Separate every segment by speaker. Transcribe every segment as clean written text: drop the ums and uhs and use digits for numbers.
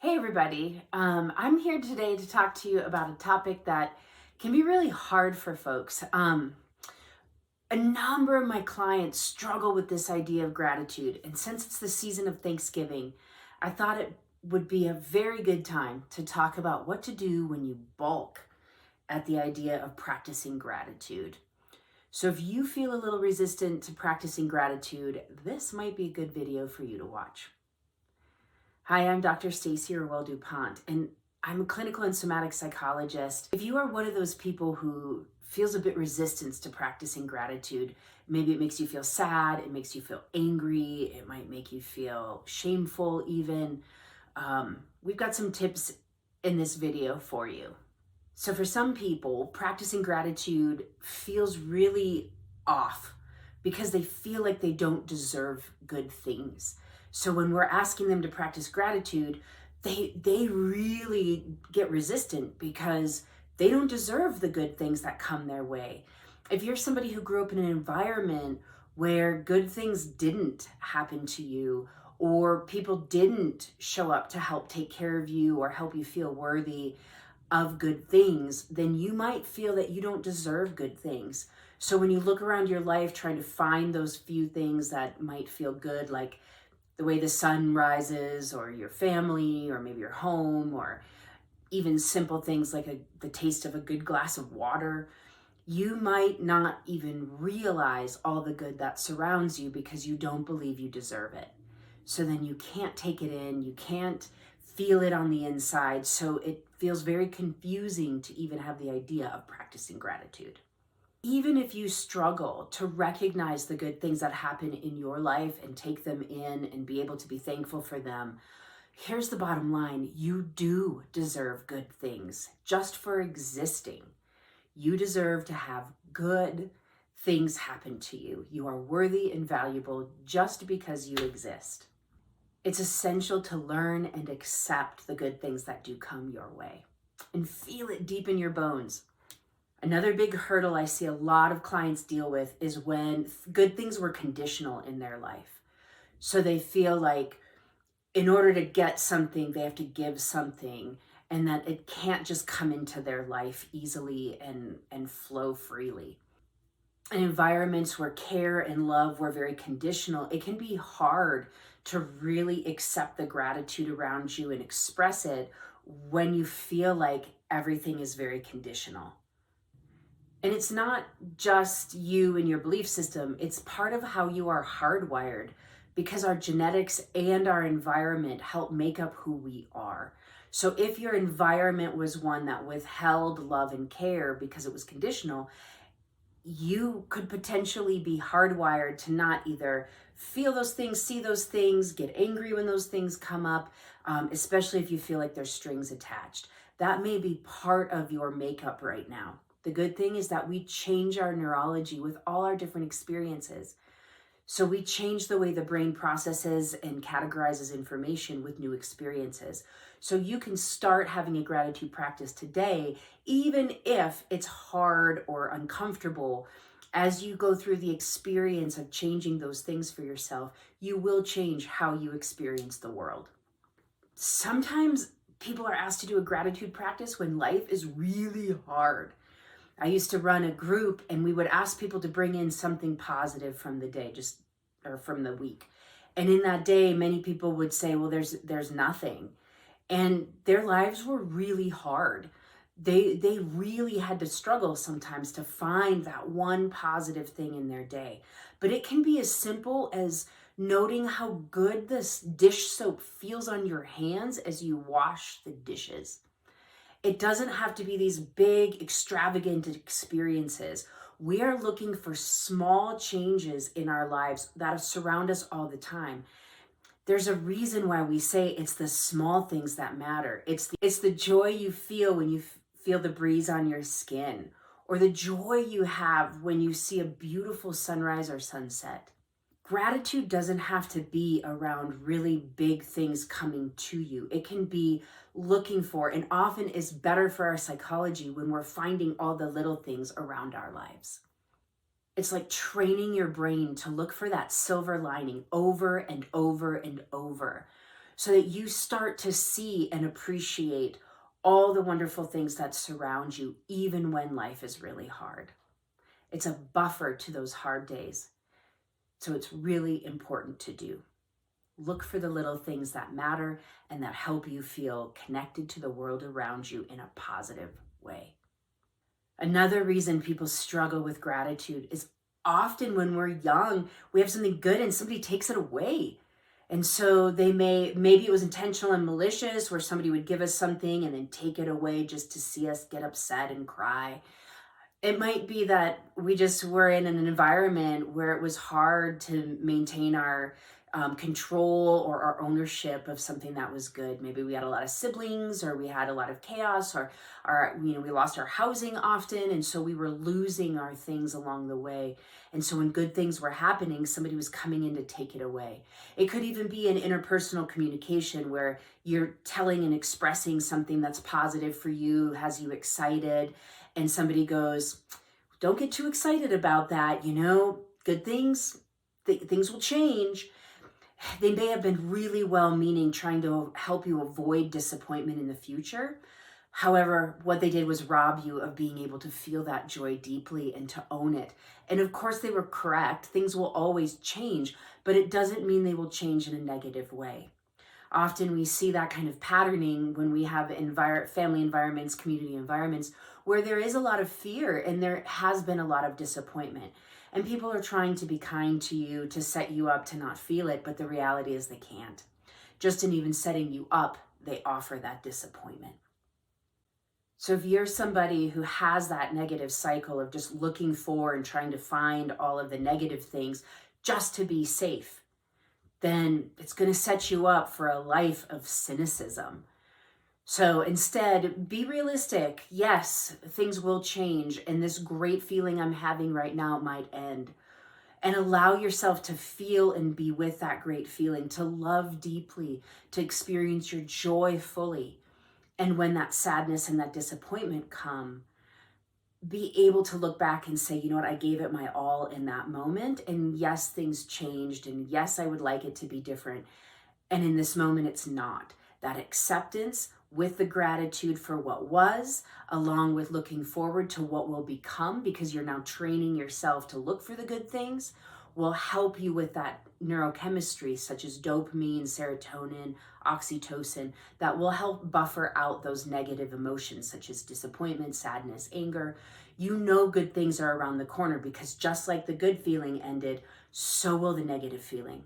Speaker 1: Hey everybody, I'm here today to talk to you about a topic that can be really hard for folks. A number of my clients struggle with this idea of gratitude, and since it's the season of Thanksgiving, I thought it would be a very good time to talk about what to do when you balk at the idea of practicing gratitude. So if you feel a little resistant to practicing gratitude, this might be a good video for you to watch. Hi, I'm Dr. Stacy Reuille-Dupont, and I'm a clinical and somatic psychologist. If you are one of those people who feels a bit resistance to practicing gratitude, maybe it makes you feel sad, it makes you feel angry, it might make you feel shameful even, we've got some tips in this video for you. So for some people, practicing gratitude feels really off because they feel like they don't deserve good things. So when we're asking them to practice gratitude, they really get resistant because they don't deserve the good things that come their way. If you're somebody who grew up in an environment where good things didn't happen to you, or people didn't show up to help take care of you or help you feel worthy of good things, then you might feel that you don't deserve good things. So when you look around your life trying to find those few things that might feel good, like the way the sun rises, or your family, or maybe your home, or even simple things like the taste of a good glass of water, you might not even realize all the good that surrounds you because you don't believe you deserve it. So then you can't take it in, you can't feel it on the inside, so it feels very confusing to even have the idea of practicing gratitude. Even if you struggle to recognize the good things that happen in your life and take them in and be able to be thankful for them, here's the bottom line. You do deserve good things just for existing. You deserve to have good things happen to you. You are worthy and valuable just because you exist. It's essential to learn and accept the good things that do come your way and feel it deep in your bones. Another big hurdle I see a lot of clients deal with is when good things were conditional in their life. So they feel like in order to get something, they have to give something, and that it can't just come into their life easily and flow freely. In environments where care and love were very conditional, it can be hard to really accept the gratitude around you and express it when you feel like everything is very conditional. And it's not just you and your belief system, it's part of how you are hardwired, because our genetics and our environment help make up who we are. So if your environment was one that withheld love and care because it was conditional, you could potentially be hardwired to not either feel those things, see those things, get angry when those things come up, especially if you feel like there's strings attached. That may be part of your makeup right now. The good thing is that we change our neurology with all our different experiences. So we change the way the brain processes and categorizes information with new experiences. So you can start having a gratitude practice today, even if it's hard or uncomfortable. As you go through the experience of changing those things for yourself, you will change how you experience the world. Sometimes people are asked to do a gratitude practice when life is really hard. I used to run a group, and we would ask people to bring in something positive from the day, or from the week. And in that day, many people would say, well, there's nothing. And their lives were really hard. They really had to struggle sometimes to find that one positive thing in their day. But it can be as simple as noting how good this dish soap feels on your hands as you wash the dishes. It doesn't have to be these big, extravagant experiences. We are looking for small changes in our lives that surround us all the time. There's a reason why we say it's the small things that matter. It's the joy you feel when you feel the breeze on your skin, or the joy you have when you see a beautiful sunrise or sunset. Gratitude doesn't have to be around really big things coming to you. It can be looking for, and often is better for our psychology when we're finding all the little things around our lives. It's like training your brain to look for that silver lining over and over and over. so that you start to see and appreciate all the wonderful things that surround you, even when life is really hard. It's a buffer to those hard days. So it's really important to do. Look for the little things that matter and that help you feel connected to the world around you in a positive way. Another reason people struggle with gratitude is often when we're young, we have something good and somebody takes it away. And so maybe it was intentional and malicious, where somebody would give us something and then take it away just to see us get upset and cry. It might be that we just were in an environment where it was hard to maintain our control or our ownership of something that was good. Maybe we had a lot of siblings, or we had a lot of chaos, or we lost our housing often, and so we were losing our things along the way. And so when good things were happening, somebody was coming in to take it away. It could even be an interpersonal communication where you're telling and expressing something that's positive for you, has you excited, and somebody goes, "Don't get too excited about that. Good things, things will change." They may have been really well-meaning, trying to help you avoid disappointment in the future. However, what they did was rob you of being able to feel that joy deeply and to own it. And of course, they were correct. Things will always change, but it doesn't mean they will change in a negative way. Often we see that kind of patterning when we have family environments, community environments, where there is a lot of fear and there has been a lot of disappointment. And people are trying to be kind to you, to set you up to not feel it, but the reality is they can't. Just in even setting you up, they offer that disappointment. So if you're somebody who has that negative cycle of just looking for and trying to find all of the negative things just to be safe, then it's going to set you up for a life of cynicism. So instead, be realistic. Yes, things will change, and this great feeling I'm having right now might end. And allow yourself to feel and be with that great feeling, to love deeply, to experience your joy fully. And when that sadness and that disappointment come, be able to look back and say, I gave it my all in that moment. And yes, things changed. And yes, I would like it to be different. And in this moment, it's not. That acceptance with the gratitude for what was, along with looking forward to what will become, because you're now training yourself to look for the good things, will help you with that neurochemistry, such as dopamine, serotonin, oxytocin, that will help buffer out those negative emotions, such as disappointment, sadness, anger. Good things are around the corner, because just like the good feeling ended, so will the negative feeling.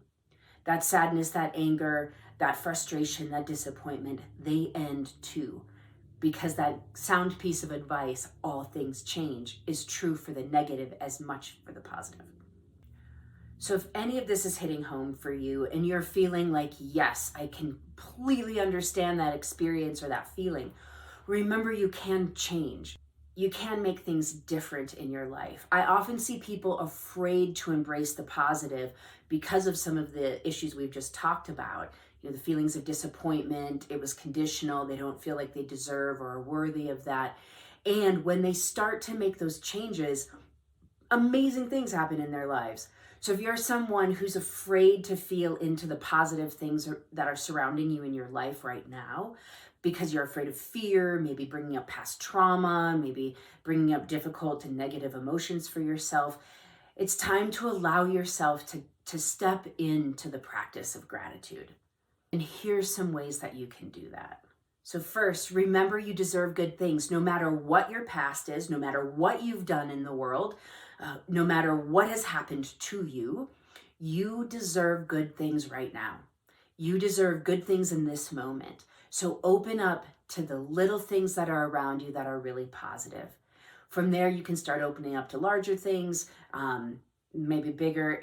Speaker 1: That sadness, that anger, that frustration, that disappointment, they end too. Because that sound piece of advice, all things change, is true for the negative as much for the positive. So if any of this is hitting home for you and you're feeling like, yes, I completely understand that experience or that feeling, remember you can change. You can make things different in your life. I often see people afraid to embrace the positive because of some of the issues we've just talked about. The feelings of disappointment, it was conditional, they don't feel like they deserve or are worthy of that. And when they start to make those changes, amazing things happen in their lives. So if you're someone who's afraid to feel into the positive things that are surrounding you in your life right now, because you're afraid of fear, maybe bringing up past trauma, maybe bringing up difficult and negative emotions for yourself, it's time to allow yourself to step into the practice of gratitude. And here's some ways that you can do that. So first, remember you deserve good things, no matter what your past is, no matter what you've done in the world, no matter what has happened to you, you deserve good things right now. You deserve good things in this moment. So open up to the little things that are around you that are really positive. From there, you can start opening up to larger things, maybe bigger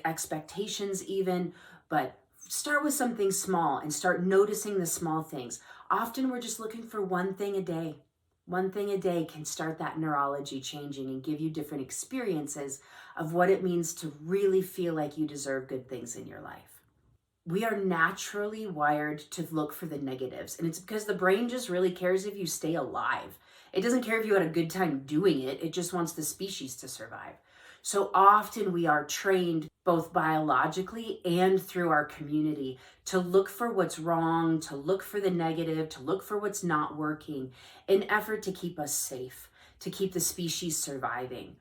Speaker 1: expectations even, but start with something small and start noticing the small things. Often we're just looking for one thing a day. One thing a day can start that neurology changing and give you different experiences of what it means to really feel like you deserve good things in your life. We are naturally wired to look for the negatives, and it's because the brain just really cares if you stay alive. It doesn't care if you had a good time doing it. It just wants the species to survive. So often we are trained both biologically and through our community to look for what's wrong, to look for the negative, to look for what's not working in effort to keep us safe, to keep the species surviving.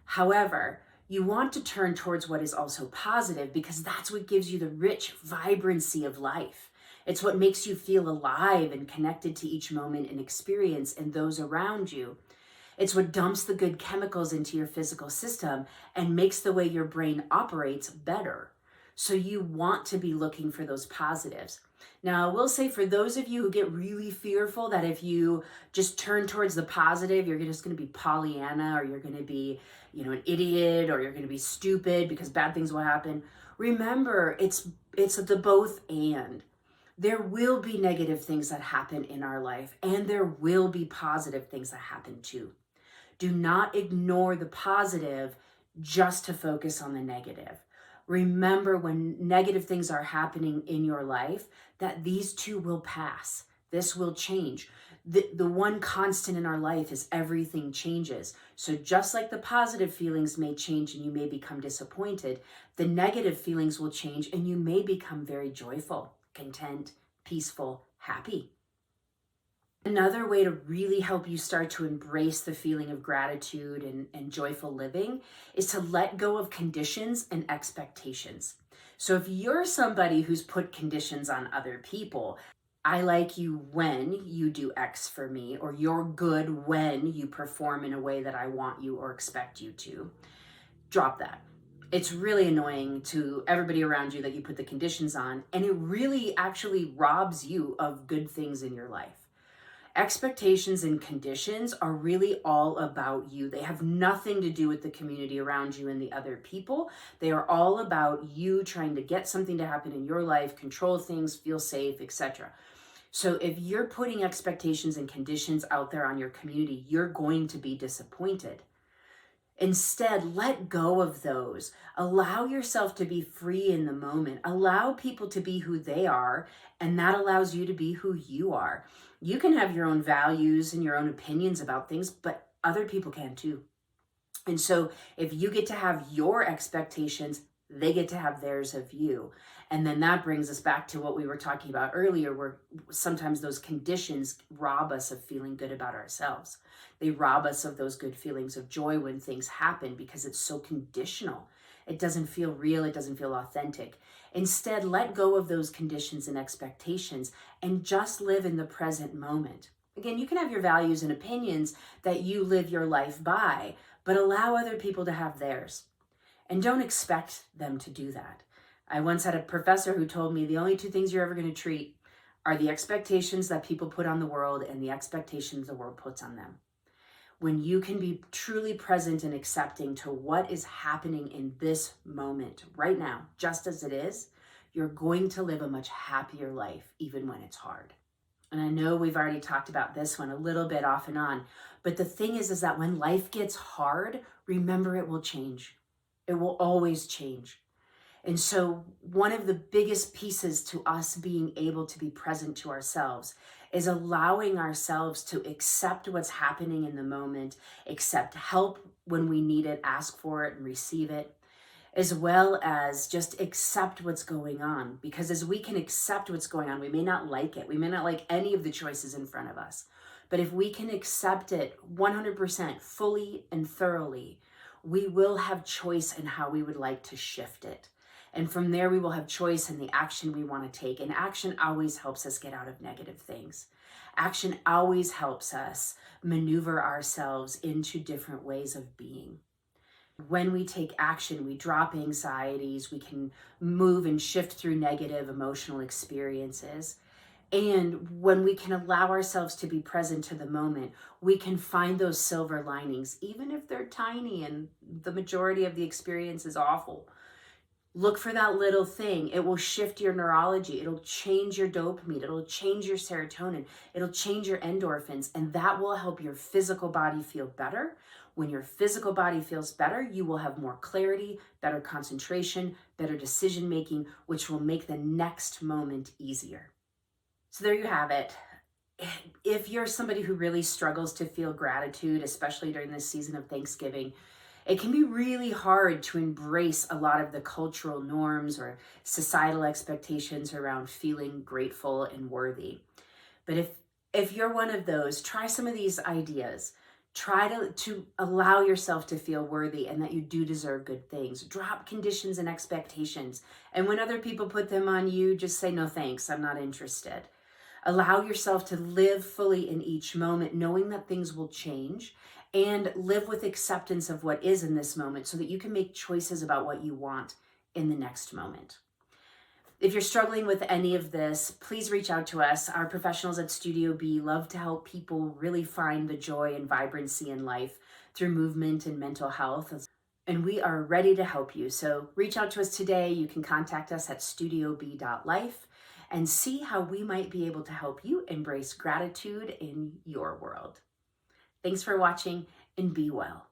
Speaker 1: However, you want to turn towards what is also positive because that's what gives you the rich vibrancy of life. It's what makes you feel alive and connected to each moment and experience and those around you. It's what dumps the good chemicals into your physical system and makes the way your brain operates better. So you want to be looking for those positives. Now, I will say for those of you who get really fearful that if you just turn towards the positive, you're just going to be Pollyanna, or you're going to be, an idiot, or you're going to be stupid because bad things will happen. Remember, it's the both and. There will be negative things that happen in our life, and there will be positive things that happen too. Do not ignore the positive just to focus on the negative. Remember, when negative things are happening in your life, that these too will pass. This will change. The one constant in our life is everything changes. So just like the positive feelings may change and you may become disappointed, the negative feelings will change and you may become very joyful, content, peaceful, happy. Another way to really help you start to embrace the feeling of gratitude and joyful living is to let go of conditions and expectations. So if you're somebody who's put conditions on other people, I like you when you do X for me, or you're good when you perform in a way that I want you or expect you to, drop that. It's really annoying to everybody around you that you put the conditions on, and it really actually robs you of good things in your life. Expectations and conditions are really all about you. They have nothing to do with the community around you and the other people. They are all about you trying to get something to happen in your life, control things, feel safe, etc. So if you're putting expectations and conditions out there on your community, you're going to be disappointed. Instead, let go of those. Allow yourself to be free in the moment. Allow people to be who they are, and that allows you to be who you are. You can have your own values and your own opinions about things, but other people can too. And so if you get to have your expectations, they get to have theirs of you. And then that brings us back to what we were talking about earlier, where sometimes those conditions rob us of feeling good about ourselves. They rob us of those good feelings of joy when things happen because it's so conditional. It doesn't feel real. It doesn't feel authentic. Instead, let go of those conditions and expectations and just live in the present moment. Again, you can have your values and opinions that you live your life by, but allow other people to have theirs. And don't expect them to do that. I once had a professor who told me the only two things you're ever going to treat are the expectations that people put on the world and the expectations the world puts on them. When you can be truly present and accepting to what is happening in this moment right now, just as it is, you're going to live a much happier life, even when it's hard. And I know we've already talked about this one a little bit off and on, but the thing is that when life gets hard, remember it will change. It will always change. And so one of the biggest pieces to us being able to be present to ourselves is allowing ourselves to accept what's happening in the moment, accept help when we need it, ask for it and receive it, as well as just accept what's going on. Because as we can accept what's going on, we may not like it. We may not like any of the choices in front of us. But if we can accept it 100% fully and thoroughly, we will have choice in how we would like to shift it. And from there, we will have choice in the action we want to take. And action always helps us get out of negative things. Action always helps us maneuver ourselves into different ways of being. When we take action, we drop anxieties, we can move and shift through negative emotional experiences. And when we can allow ourselves to be present to the moment, we can find those silver linings, even if they're tiny and the majority of the experience is awful. Look for that little thing. It will shift your neurology. It'll change your dopamine. It'll change your serotonin. It'll change your endorphins. And that will help your physical body feel better. When your physical body feels better, you will have more clarity, better concentration, better decision making, which will make the next moment easier. So there you have it. If you're somebody who really struggles to feel gratitude, especially during this season of Thanksgiving, It can be really hard to embrace a lot of the cultural norms or societal expectations around feeling grateful and worthy. But if you're one of those, try some of these ideas. Try to allow yourself to feel worthy and that you do deserve good things. Drop conditions and expectations. And when other people put them on you, just say, no thanks, I'm not interested. Allow yourself to live fully in each moment, knowing that things will change, and live with acceptance of what is in this moment so that you can make choices about what you want in the next moment. If you're struggling with any of this, please reach out to us. Our professionals at Studio B love to help people really find the joy and vibrancy in life through movement and mental health. And we are ready to help you. So reach out to us today. You can contact us at studiob.life and see how we might be able to help you embrace gratitude in your world. Thanks for watching, and be well.